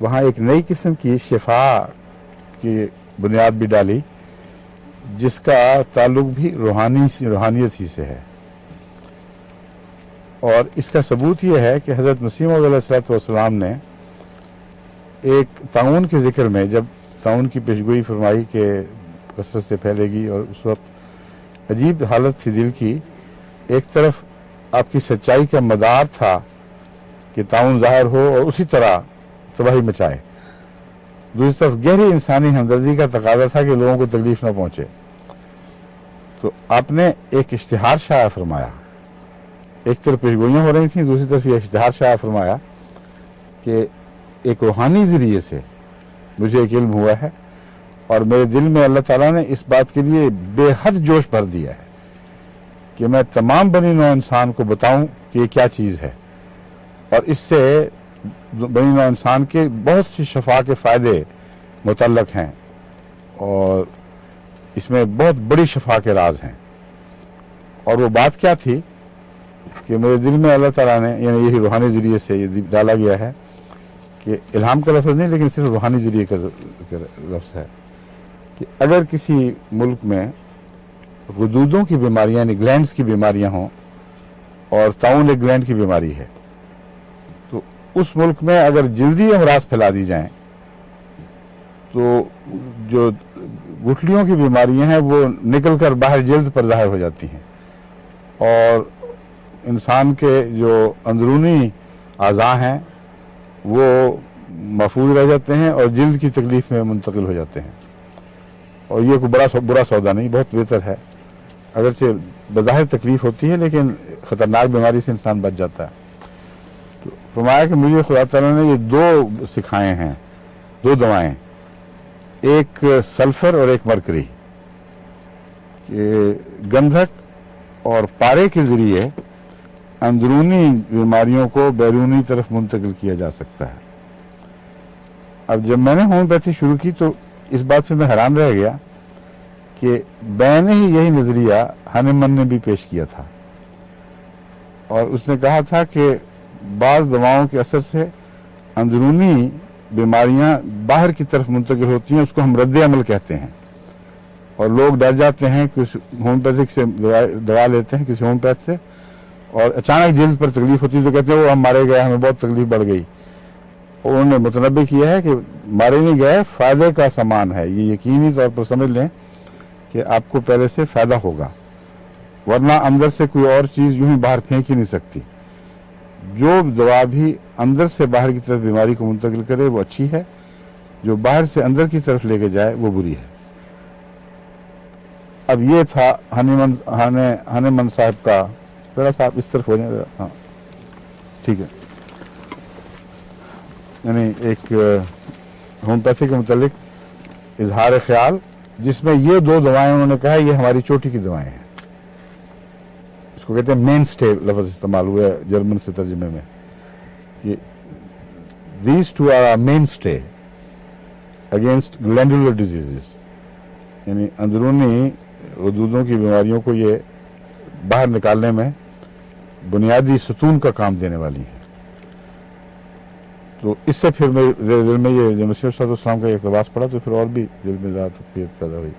وہاں ایک نئی قسم کی شفا کی بنیاد بھی ڈالی جس کا تعلق بھی روحانیت ہی سے ہے، اور اس کا ثبوت یہ ہے کہ حضرت مسیح موعود علیہ السلام نے ایک طاعون کے ذکر میں جب طاعون کی پیشگوئی فرمائی کہ کثرت سے پھیلے گی، اور اس وقت عجیب حالت تھی دل کی، ایک طرف آپ کی سچائی کا مدار تھا کہ طاعون ظاہر ہو اور اسی طرح تباہی مچائے، دوسری طرف گہری انسانی ہمدردی کا تقاضا تھا کہ لوگوں کو تکلیف نہ پہنچے، تو آپ نے ایک اشتہار شائع فرمایا۔ ایک طرف پیشگوئیاں ہو رہی تھیں، دوسری طرف یہ اشتہار شائع فرمایا کہ ایک روحانی ذریعے سے مجھے ایک علم ہوا ہے، اور میرے دل میں اللہ تعالیٰ نے اس بات کے لیے بے حد جوش بھر دیا ہے کہ میں تمام بنی نوع انسان کو بتاؤں کہ یہ کیا چیز ہے، اور اس سے بنی نوع انسان کے بہت سی شفا کے فائدے متعلق ہیں، اور اس میں بہت بڑی شفا کے راز ہیں۔ اور وہ بات کیا تھی کہ میرے دل میں اللہ تعالیٰ نے، یعنی یہی روحانی ذریعے سے یہ ڈالا گیا ہے کہ الہام کا لفظ نہیں لیکن صرف روحانی ذریعے کا لفظ ہے، کہ اگر کسی ملک میں غدودوں کی بیماریاں یعنی گلینڈز کی بیماریاں ہوں، اور طاعون ایک گلینڈ کی بیماری ہے، تو اس ملک میں اگر جلدی امراض پھیلا دی جائیں تو جو گٹھلیوں کی بیماریاں ہیں وہ نکل کر باہر جلد پر ظاہر ہو جاتی ہیں، اور انسان کے جو اندرونی اعضاء ہیں وہ محفوظ رہ جاتے ہیں اور جلد کی تکلیف میں منتقل ہو جاتے ہیں۔ اور یہ کوئی برا سودا نہیں، بہت بہتر ہے، اگرچہ بظاہر تکلیف ہوتی ہے لیکن خطرناک بیماری سے انسان بچ جاتا ہے۔ تو فرمایا کہ مجھے خدا تعالیٰ نے یہ دو سکھائے ہیں، دو دوائیں، ایک سلفر اور ایک مرکری، کہ گندھک اور پارے کے ذریعے اندرونی بیماریوں کو بیرونی طرف منتقل کیا جا سکتا ہے۔ اب جب میں نے ہومیوپیتھی شروع کی تو اس بات سے میں حیران رہ گیا کہ میں نے ہی یہی نظریہ ہانیمن نے بھی پیش کیا تھا، اور اس نے کہا تھا کہ بعض دواؤں کے اثر سے اندرونی بیماریاں باہر کی طرف منتقل ہوتی ہیں، اس کو ہم رد عمل کہتے ہیں، اور لوگ ڈر جاتے ہیں کہ ہومیوپیتھک سے دوا لیتے ہیں کسی ہومیوپیتھ سے، اور اچانک جلد پر تکلیف ہوتی ہے تو کہتے ہیں وہ ہم مارے گئے، ہمیں بہت تکلیف بڑھ گئی۔ اور انہوں نے متنبع کیا ہے کہ مارے نہیں گئے، فائدے کا سامان ہے، یہ یقینی طور پر سمجھ لیں کہ آپ کو پہلے سے فائدہ ہوگا، ورنہ اندر سے کوئی اور چیز یوں ہی باہر پھینک ہی نہیں سکتی۔ جو دوا بھی اندر سے باہر کی طرف بیماری کو منتقل کرے وہ اچھی ہے، جو باہر سے اندر کی طرف لے کے جائے وہ بری ہے۔ اب یہ تھا ہانیمن صاحب کا، ذرا صاحب اس طرف ہو جائیں ذرا، ہاں ٹھیک ہے، یعنی ایک ہومیوپیتھی کے متعلق اظہار خیال جس میں یہ دو دوائیں انہوں نے کہا یہ ہماری چوٹی کی دوائیں ہیں، اس کو کہتے ہیں مین سٹے لفظ استعمال ہوا ہے جرمن سے ترجمے میں، کہ دیز ٹو آر مین سٹے اگینسٹ گلینڈولر ڈیزیزز، یعنی اندرونی غدودوں کی بیماریوں کو یہ باہر نکالنے میں بنیادی ستون کا کام دینے والی ہیں۔ تو اس سے پھر میرے دل میں یہ جب مسیح صلی اللہ علیہ وسلم کا یہ اقتباس پڑا تو پھر اور بھی دل میں زیادہ تقویت پیدا ہوئی۔